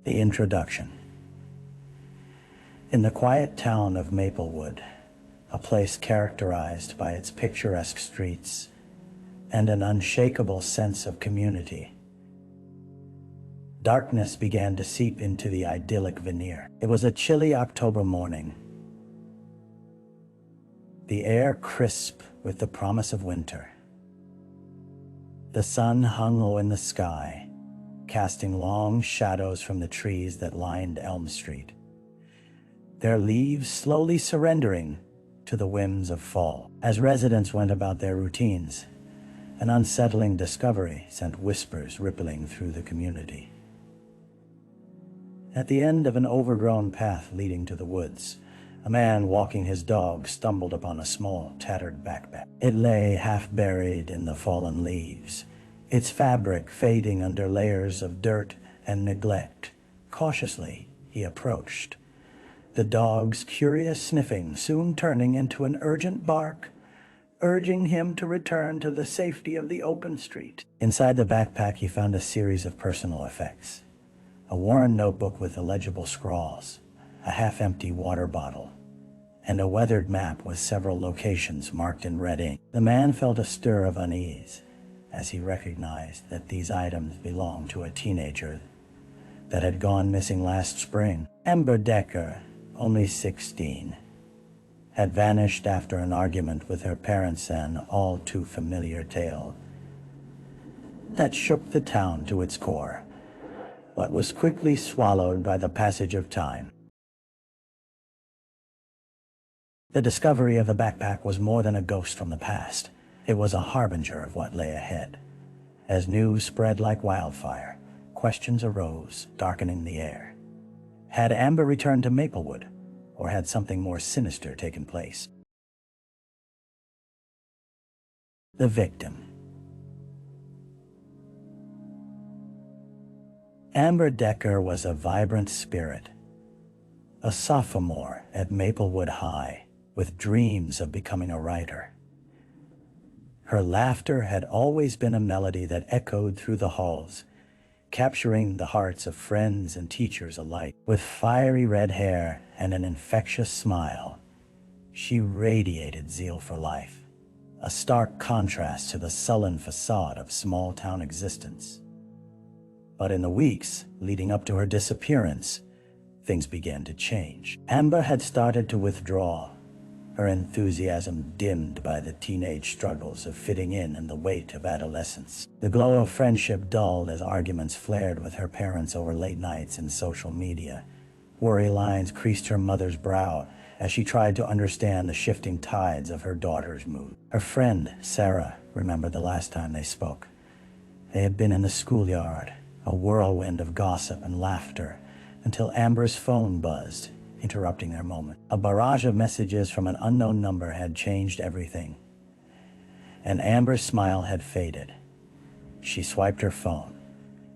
The introduction. In the quiet town of Maplewood, a place characterized by its picturesque streets and an unshakable sense of community, darkness began to seep into the idyllic veneer. It was a chilly October morning, the air crisp with the promise of winter. The sun hung low in the sky, casting long shadows from the trees that lined Elm Street, their leaves slowly surrendering to the whims of fall. As residents went about their routines, an unsettling discovery sent whispers rippling through the community. At the end of an overgrown path leading to the woods, a man walking his dog stumbled upon a small, tattered backpack. It lay half buried in the fallen leaves, its fabric fading under layers of dirt and neglect. Cautiously, he approached, the dog's curious sniffing soon turning into an urgent bark, urging him to return to the safety of the open street. Inside the backpack, he found a series of personal effects: a worn notebook with illegible scrawls, a half-empty water bottle, and a weathered map with several locations marked in red ink. The man felt a stir of unease as he recognized that these items belonged to a teenager that had gone missing last spring. Amber Decker, only 16, had vanished after an argument with her parents, an all-too-familiar tale that shook the town to its core, but was quickly swallowed by the passage of time. The discovery of the backpack was more than a ghost from the past. It was a harbinger of what lay ahead. As news spread like wildfire, questions arose, darkening the air. Had Amber returned to Maplewood, or had something more sinister taken place? The victim. Amber Decker was a vibrant spirit, a sophomore at Maplewood High, with dreams of becoming a writer. Her laughter had always been a melody that echoed through the halls, capturing the hearts of friends and teachers alike. With fiery red hair and an infectious smile, she radiated zeal for life, a stark contrast to the sullen facade of small-town existence. But in the weeks leading up to her disappearance, things began to change. Amber had started to withdraw, her enthusiasm dimmed by the teenage struggles of fitting in and the weight of adolescence. The glow of friendship dulled as arguments flared with her parents over late nights and social media. Worry lines creased her mother's brow as she tried to understand the shifting tides of her daughter's mood. Her friend, Sarah, remembered the last time they spoke. They had been in the schoolyard, a whirlwind of gossip and laughter, until Amber's phone buzzed, interrupting their moment. A barrage of messages from an unknown number had changed everything, and Amber's smile had faded. She swiped her phone,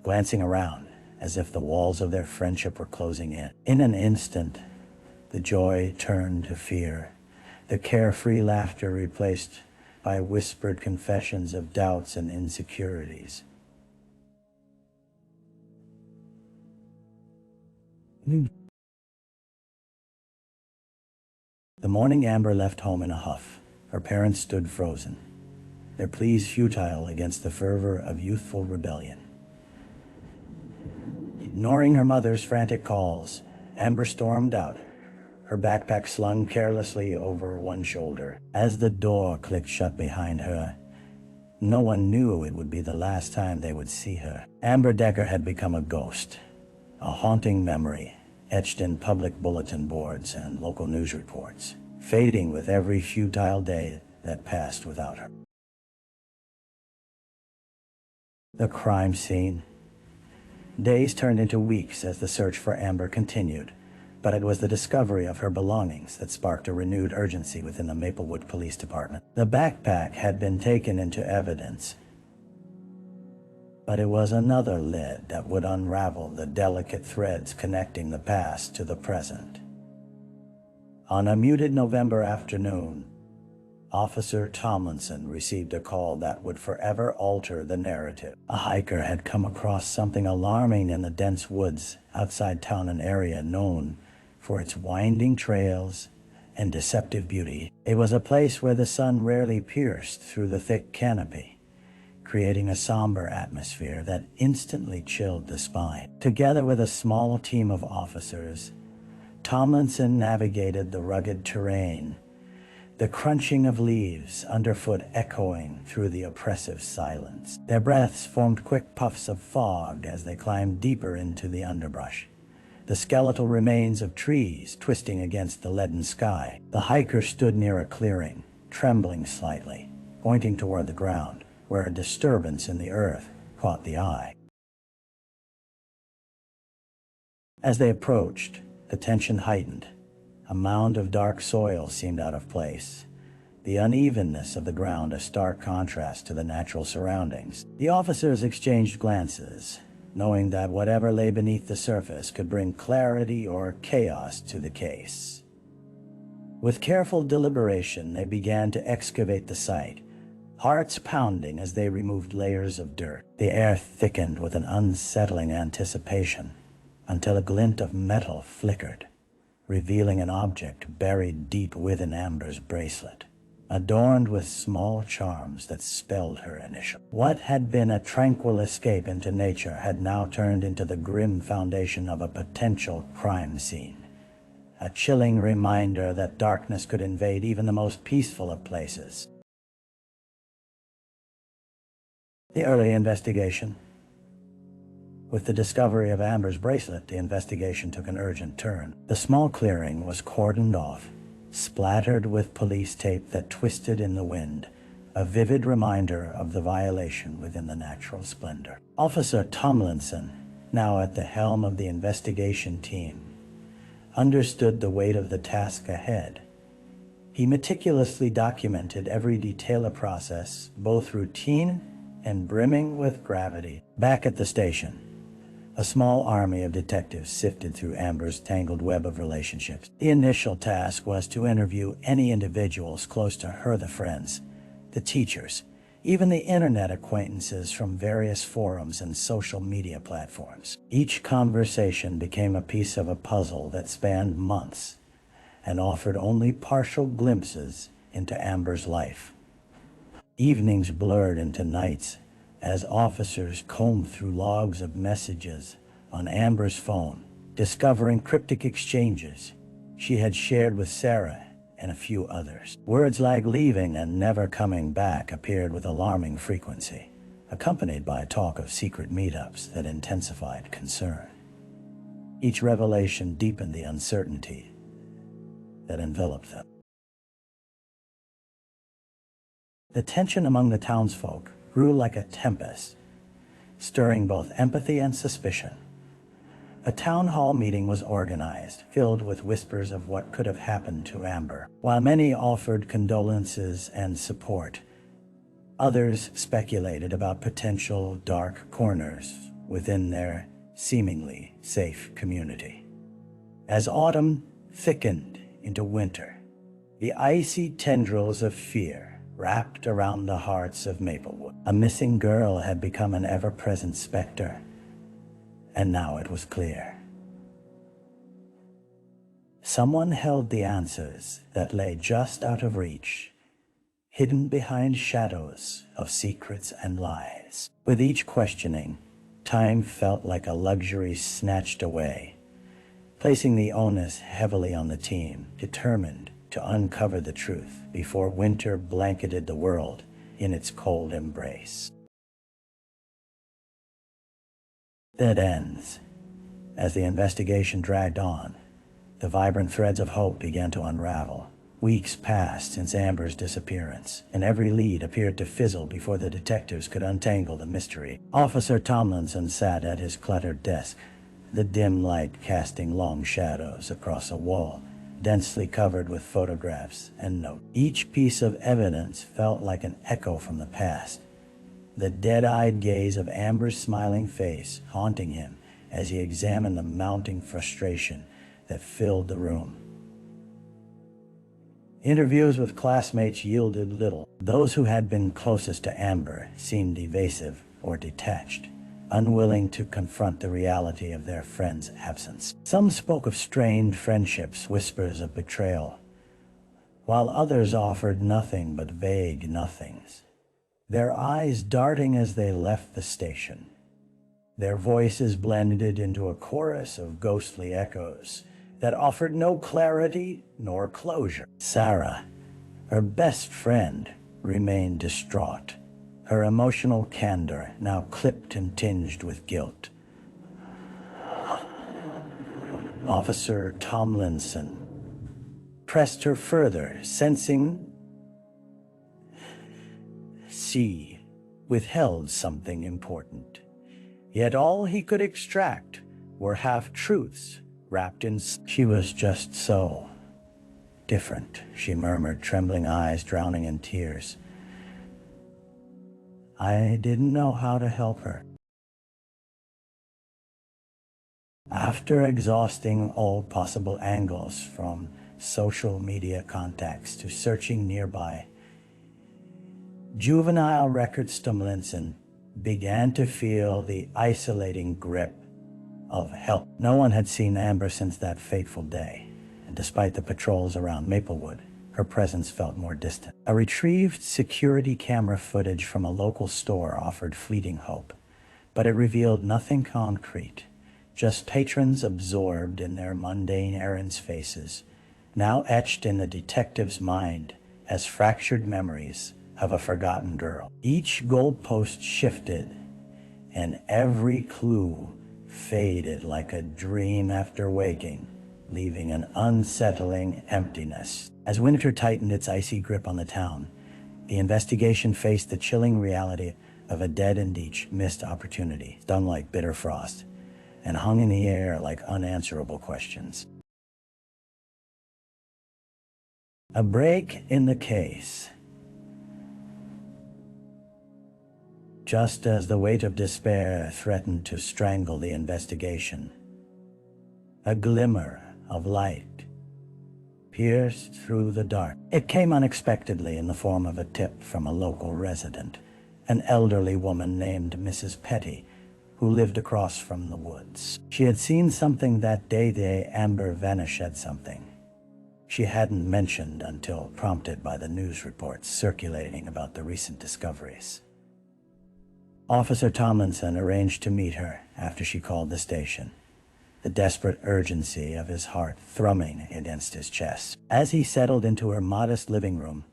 glancing around as if the walls of their friendship were closing in. In an instant, the joy turned to fear, the carefree laughter replaced by whispered confessions of doubts and insecurities. The morning Amber left home in a huff, her parents stood frozen, their pleas futile against the fervor of youthful rebellion. Ignoring her mother's frantic calls, Amber stormed out, her backpack slung carelessly over one shoulder. As the door clicked shut behind her, no one knew it would be the last time they would see her. Amber Decker had become a ghost, a haunting memory etched in public bulletin boards and local news reports, fading with every futile day that passed without her. The crime scene. Days turned into weeks as the search for Amber continued, but it was the discovery of her belongings that sparked a renewed urgency within the Maplewood Police Department. The backpack had been taken into evidence, but it was another lid that would unravel the delicate threads connecting the past to the present. On a muted November afternoon, Officer Tomlinson received a call that would forever alter the narrative. A hiker had come across something alarming in the dense woods outside town, an area known for its winding trails and deceptive beauty. It was a place where the sun rarely pierced through the thick canopy, creating a somber atmosphere that instantly chilled the spine. Together with a small team of officers, Tomlinson navigated the rugged terrain, the crunching of leaves underfoot echoing through the oppressive silence. Their breaths formed quick puffs of fog as they climbed deeper into the underbrush, the skeletal remains of trees twisting against the leaden sky. The hiker stood near a clearing, trembling slightly, pointing toward the ground, where a disturbance in the earth caught the eye. As they approached, the tension heightened. A mound of dark soil seemed out of place, the unevenness of the ground a stark contrast to the natural surroundings. The officers exchanged glances, knowing that whatever lay beneath the surface could bring clarity or chaos to the case. With careful deliberation, they began to excavate the site, hearts pounding as they removed layers of dirt. The air thickened with an unsettling anticipation, until a glint of metal flickered, revealing an object buried deep within Amber's bracelet, adorned with small charms that spelled her initial. What had been a tranquil escape into nature had now turned into the grim foundation of a potential crime scene, a chilling reminder that darkness could invade even the most peaceful of places. The early investigation. With the discovery of Amber's bracelet, the investigation took an urgent turn. The small clearing was cordoned off, splattered with police tape that twisted in the wind, a vivid reminder of the violation within the natural splendor. Officer Tomlinson, now at the helm of the investigation team, understood the weight of the task ahead. He meticulously documented every detail of process, both routine and brimming with gravity. Back at the station, a small army of detectives sifted through Amber's tangled web of relationships. The initial task was to interview any individuals close to her, the friends, the teachers, even the internet acquaintances from various forums and social media platforms. Each conversation became a piece of a puzzle that spanned months and offered only partial glimpses into Amber's life. Evenings blurred into nights as officers combed through logs of messages on Amber's phone, discovering cryptic exchanges she had shared with Sarah and a few others. Words like leaving and never coming back appeared with alarming frequency, accompanied by talk of secret meetups that intensified concern. Each revelation deepened the uncertainty that enveloped them. The tension among the townsfolk grew like a tempest, stirring both empathy and suspicion. A town hall meeting was organized, filled with whispers of what could have happened to Amber. While many offered condolences and support, others speculated about potential dark corners within their seemingly safe community. As autumn thickened into winter, the icy tendrils of fear wrapped around the hearts of Maplewood. A missing girl had become an ever-present specter, and now it was clear. Someone held the answers that lay just out of reach, hidden behind shadows of secrets and lies. With each questioning, time felt like a luxury snatched away, placing the onus heavily on the team, determined to uncover the truth before winter blanketed the world in its cold embrace. Dead ends. As the investigation dragged on, the vibrant threads of hope began to unravel. Weeks passed since Amber's disappearance, and every lead appeared to fizzle before the detectives could untangle the mystery. Officer Tomlinson sat at his cluttered desk, the dim light casting long shadows across a wall densely covered with photographs and notes. Each piece of evidence felt like an echo from the past, the dead-eyed gaze of Amber's smiling face haunting him as he examined the mounting frustration that filled the room. Interviews with classmates yielded little. Those who had been closest to Amber seemed evasive or detached, unwilling to confront the reality of their friend's absence. Some spoke of strained friendships, whispers of betrayal, while others offered nothing but vague nothings, their eyes darting as they left the station. Their voices blended into a chorus of ghostly echoes that offered no clarity nor closure. Sarah, her best friend, remained distraught, her emotional candor now clipped and tinged with guilt. Officer Tomlinson pressed her further, sensing she withheld something important. Yet all he could extract were half-truths wrapped in... She was just so different, she murmured, trembling eyes drowning in tears. I didn't know how to help her. After exhausting all possible angles, from social media contacts to searching nearby juvenile records, Tomlinson began to feel the isolating grip of help. No one had seen Amber since that fateful day, and despite the patrols around Maplewood, her presence felt more distant. A retrieved security camera footage from a local store offered fleeting hope, but it revealed nothing concrete, just patrons absorbed in their mundane errands, faces now etched in the detective's mind as fractured memories of a forgotten girl. Each goalpost shifted, and every clue faded like a dream after waking, leaving an unsettling emptiness. As winter tightened its icy grip on the town, the investigation faced the chilling reality of a dead-end each missed opportunity, stung like bitter frost, and hung in the air like unanswerable questions. A break in the case. Just as the weight of despair threatened to strangle the investigation, a glimmer of light pierced through the dark. It came unexpectedly in the form of a tip from a local resident, an elderly woman named Mrs. Petty, who lived across from the woods. She had seen something that day Amber vanished, something she hadn't mentioned until prompted by the news reports circulating about the recent discoveries. Officer Tomlinson arranged to meet her after she called the station, the desperate urgency of his heart thrumming against his chest. As he settled into her modest living room,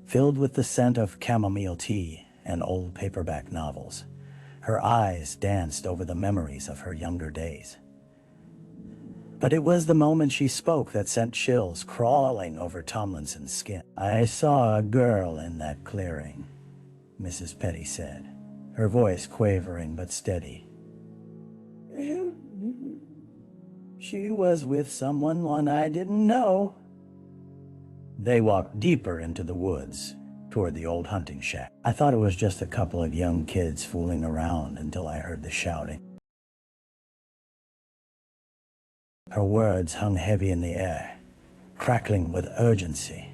filled with the scent of chamomile tea and old paperback novels, her eyes danced over the memories of her younger days. But it was the moment she spoke that sent chills crawling over Tomlinson's skin. I saw a girl in that clearing, Mrs. Petty said, her voice quavering but steady. She was with someone I didn't know. They walked deeper into the woods, toward the old hunting shack. I thought it was just a couple of young kids fooling around until I heard the shouting. Her words hung heavy in the air, crackling with urgency.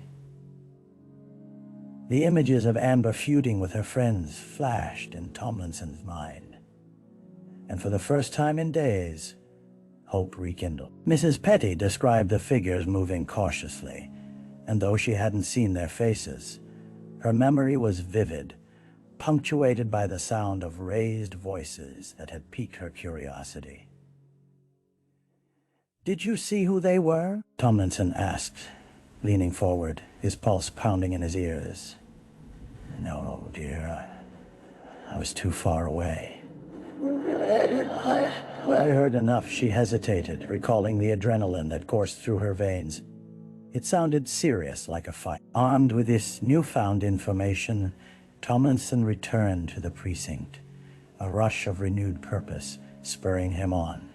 The images of Amber feuding with her friends flashed in Tomlinson's mind, and for the first time in days, hope rekindled. Mrs. Petty described the figures moving cautiously, and though she hadn't seen their faces, her memory was vivid, punctuated by the sound of raised voices that had piqued her curiosity. Did you see who they were? Tomlinson asked, leaning forward, his pulse pounding in his ears. No, dear. I was too far away. I heard enough. She hesitated, recalling the adrenaline that coursed through her veins. It sounded serious, like a fight. Armed with this newfound information, Tomlinson returned to the precinct, a rush of renewed purpose spurring him on.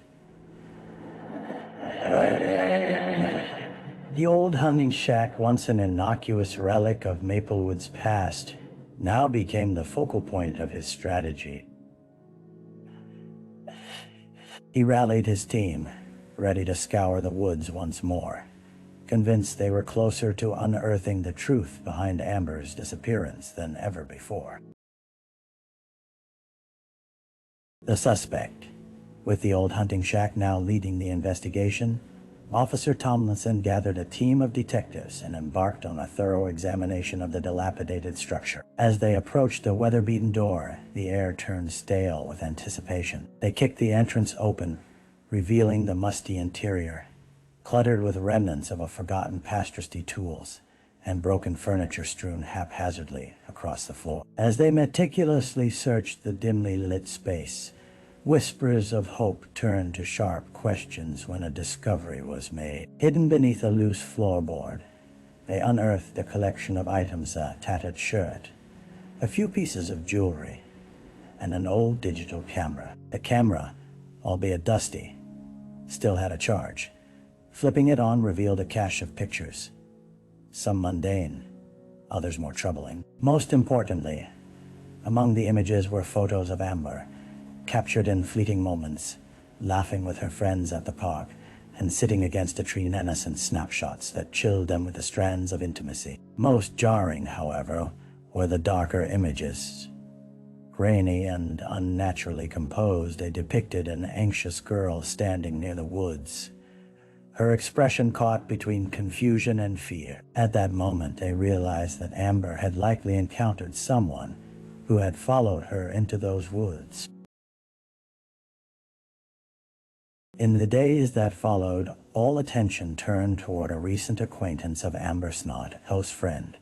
The old hunting shack, once an innocuous relic of Maplewood's past, now became the focal point of his strategy. He rallied his team, ready to scour the woods once more, convinced they were closer to unearthing the truth behind Amber's disappearance than ever before. The suspect, with the old hunting shack now leading the investigation, Officer Tomlinson gathered a team of detectives and embarked on a thorough examination of the dilapidated structure. As they approached the weather-beaten door, the air turned stale with anticipation. They kicked the entrance open, revealing the musty interior, cluttered with remnants of a forgotten past rusty tools and broken furniture strewn haphazardly across the floor. As they meticulously searched the dimly lit space, whispers of hope turned to sharp questions when a discovery was made. Hidden beneath a loose floorboard, they unearthed a collection of items: a tattered shirt, a few pieces of jewelry, and an old digital camera. The camera, albeit dusty, still had a charge. Flipping it on revealed a cache of pictures, some mundane, others more troubling. Most importantly, among the images were photos of Amber, captured in fleeting moments, laughing with her friends at the park and sitting against a tree, innocent snapshots that chilled them with the strands of intimacy. Most jarring, however, were the darker images. Grainy and unnaturally composed, they depicted an anxious girl standing near the woods, her expression caught between confusion and fear. At that moment, they realized that Amber had likely encountered someone who had followed her into those woods. In the days that followed, all attention turned toward a recent acquaintance of Amber's, not a close friend,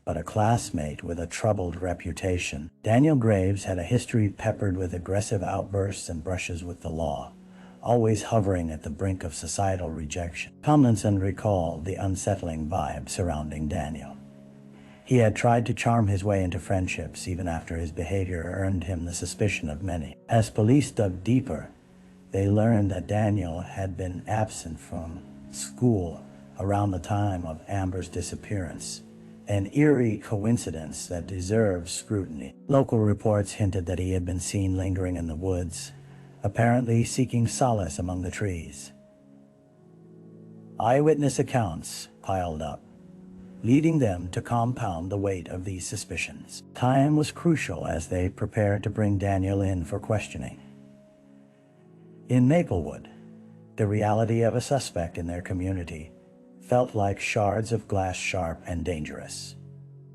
but a classmate with a troubled reputation. Daniel Graves had a history peppered with aggressive outbursts and brushes with the law, always hovering at the brink of societal rejection. Tomlinson recalled the unsettling vibe surrounding Daniel. He had tried to charm his way into friendships even after his behavior earned him the suspicion of many. As police dug deeper, they learned that Daniel had been absent from school around the time of Amber's disappearance, an eerie coincidence that deserves scrutiny. Local reports hinted that he had been seen lingering in the woods, apparently seeking solace among the trees. Eyewitness accounts piled up, leading them to compound the weight of these suspicions. Time was crucial as they prepared to bring Daniel in for questioning. In Maplewood, the reality of a suspect in their community felt like shards of glass, sharp and dangerous.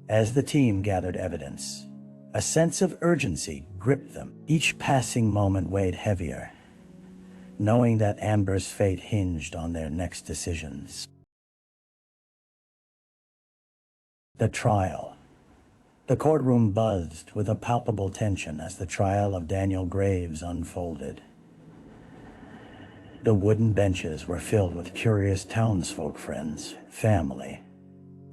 As the team gathered evidence, a sense of urgency gripped them. Each passing moment weighed heavier, knowing that Amber's fate hinged on their next decisions. The trial. The courtroom buzzed with a palpable tension as the trial of Daniel Graves unfolded. The wooden benches were filled with curious townsfolk, friends, family,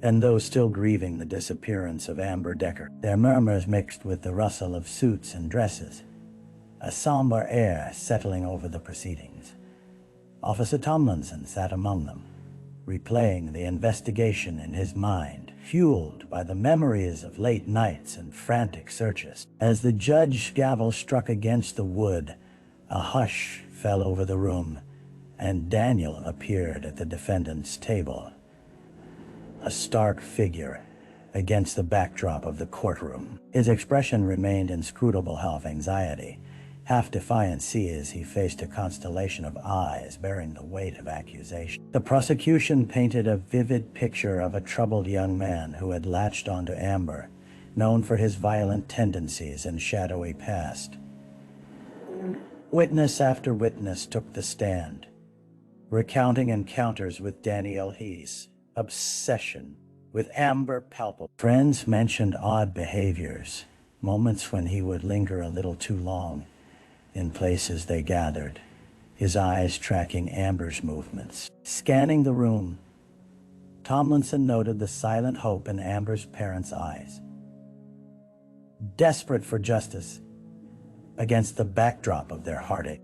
and those still grieving the disappearance of Amber Decker. Their murmurs mixed with the rustle of suits and dresses, a somber air settling over the proceedings. Officer Tomlinson sat among them, replaying the investigation in his mind, fueled by the memories of late nights and frantic searches. As the judge's gavel struck against the wood, a hush fell over the room, and Daniel appeared at the defendant's table, a stark figure against the backdrop of the courtroom. His expression remained inscrutable, half anxiety, half defiancy, as he faced a constellation of eyes bearing the weight of accusation. The prosecution painted a vivid picture of a troubled young man who had latched onto Amber, known for his violent tendencies and shadowy past. Witness after witness took the stand, recounting encounters with Daniel, his obsession with Amber palpable. Friends mentioned odd behaviors, moments when he would linger a little too long in places they gathered, his eyes tracking Amber's movements. Scanning the room, Tomlinson noted the silent hope in Amber's parents' eyes. Desperate for justice against the backdrop of their heartache.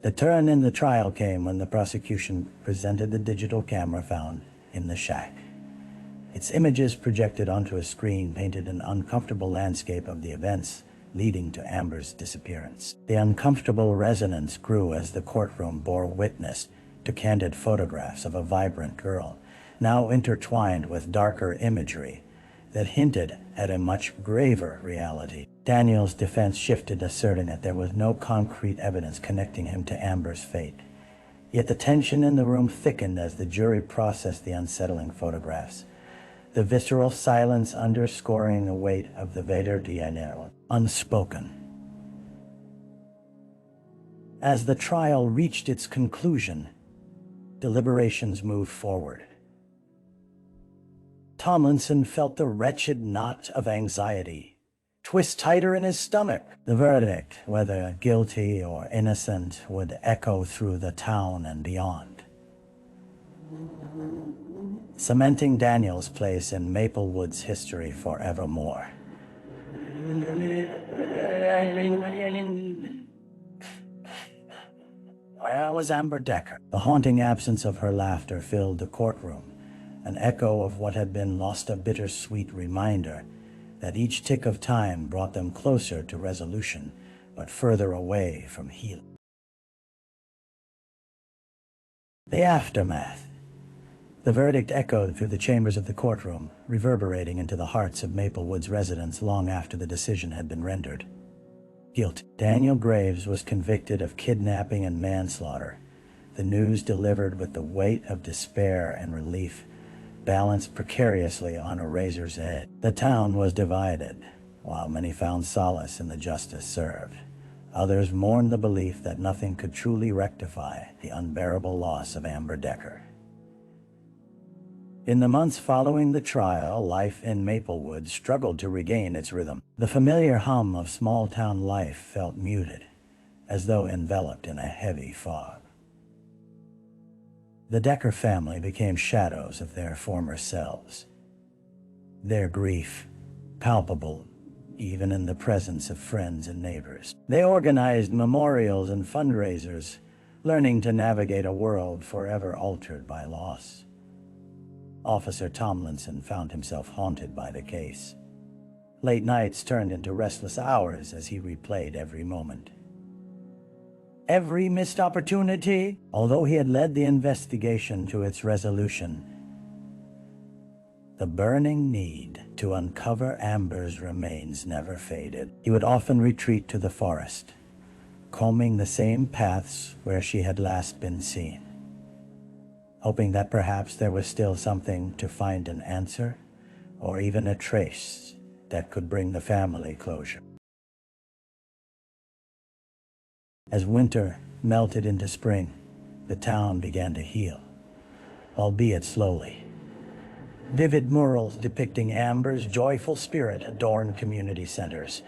The turn in the trial came when the prosecution presented the digital camera found in the shack. Its images projected onto a screen painted an uncomfortable landscape of the events leading to Amber's disappearance. The uncomfortable resonance grew as the courtroom bore witness to candid photographs of a vibrant girl, now intertwined with darker imagery that hinted at a much graver reality. Daniel's defense shifted, asserting that there was no concrete evidence connecting him to Amber's fate. Yet the tension in the room thickened as the jury processed the unsettling photographs, the visceral silence underscoring the weight of the verdict unspoken. As the trial reached its conclusion, deliberations moved forward. Tomlinson felt the wretched knot of anxiety twist tighter in his stomach. The verdict, whether guilty or innocent, would echo through the town and beyond, cementing Daniel's place in Maplewood's history forevermore. Where was Amber Decker? The haunting absence of her laughter filled the courtroom, an echo of what had been lost, a bittersweet reminder that each tick of time brought them closer to resolution, but further away from healing. The aftermath. The verdict echoed through the chambers of the courtroom, reverberating into the hearts of Maplewood's residents long after the decision had been rendered. Guilty. Daniel Graves was convicted of kidnapping and manslaughter, the news delivered with the weight of despair and relief, balanced precariously on a razor's edge. The town was divided. While many found solace in the justice served, others mourned the belief that nothing could truly rectify the unbearable loss of Amber Decker. In the months following the trial, life in Maplewood struggled to regain its rhythm. The familiar hum of small-town life felt muted, as though enveloped in a heavy fog. The Decker family became shadows of their former selves, their grief palpable even in the presence of friends and neighbors. They organized memorials and fundraisers, learning to navigate a world forever altered by loss. Officer Tomlinson found himself haunted by the case. Late nights turned into restless hours as he replayed every moment. Every missed opportunity. Although he had led the investigation to its resolution, the burning need to uncover Amber's remains never faded. He would often retreat to the forest, combing the same paths where she had last been seen, hoping that perhaps there was still something to find, an answer, or even a trace that could bring the family closure. As winter melted into spring, the town began to heal, albeit slowly. Vivid murals depicting Amber's joyful spirit adorned community centers,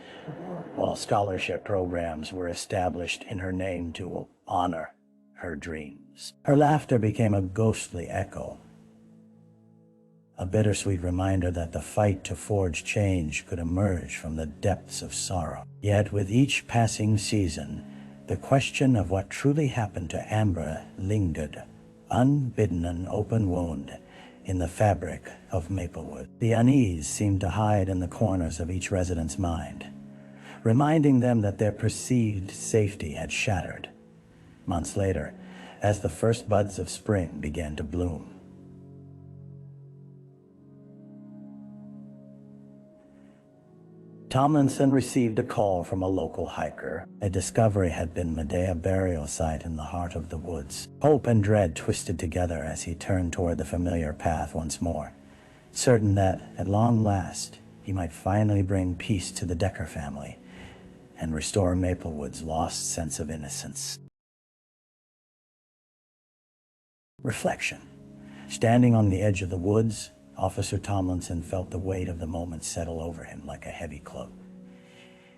while scholarship programs were established in her name to honor her dreams. Her laughter became a ghostly echo, a bittersweet reminder that the fight to forge change could emerge from the depths of sorrow. Yet with each passing season, the question of what truly happened to Amber lingered, unbidden, an open wound in the fabric of Maplewood. The unease seemed to hide in the corners of each resident's mind, reminding them that their perceived safety had shattered. Months later, as the first buds of spring began to bloom, Tomlinson received a call from a local hiker. A discovery had been Medea burial site in the heart of the woods. Hope and dread twisted together as he turned toward the familiar path once more, certain that, at long last, he might finally bring peace to the Decker family and restore Maplewood's lost sense of innocence. Reflection. Standing on the edge of the woods, Officer Tomlinson felt the weight of the moment settle over him like a heavy cloak.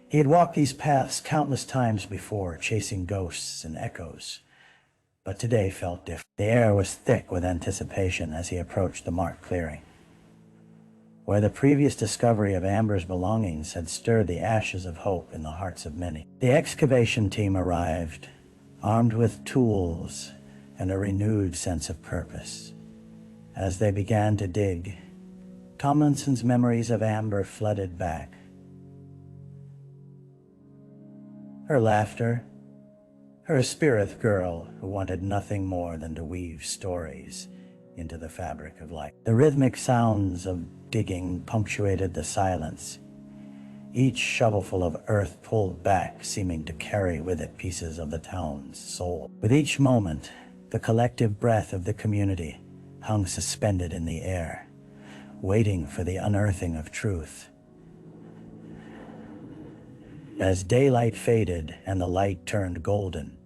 He had walked these paths countless times before, chasing ghosts and echoes, but today felt different. The air was thick with anticipation as he approached the marked clearing, where the previous discovery of Amber's belongings had stirred the ashes of hope in the hearts of many. The excavation team arrived, armed with tools and a renewed sense of purpose. As they began to dig, Tomlinson's memories of Amber flooded back. Her laughter, Her a spirit girl who wanted nothing more than to weave stories into the fabric of life. The rhythmic sounds of digging punctuated the silence, each shovelful of earth pulled back, seeming to carry with it pieces of the town's soul. With each moment, the collective breath of the community hung suspended in the air, waiting for the unearthing of truth. As daylight faded and the light turned golden,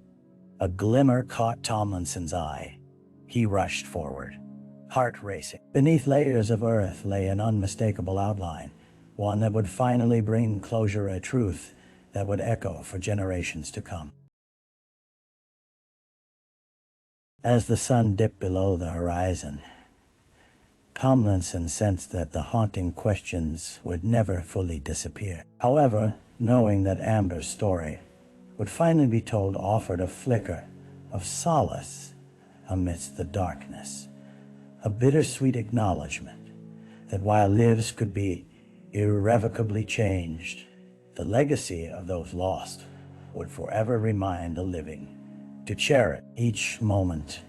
a glimmer caught Tomlinson's eye. He rushed forward, heart racing. Beneath layers of earth lay an unmistakable outline, one that would finally bring closure, a truth that would echo for generations to come. As the sun dipped below the horizon, Tomlinson sensed that the haunting questions would never fully disappear. However, knowing that Amber's story would finally be told offered a flicker of solace amidst the darkness, a bittersweet acknowledgement that while lives could be irrevocably changed, the legacy of those lost would forever remind the living to cherish each moment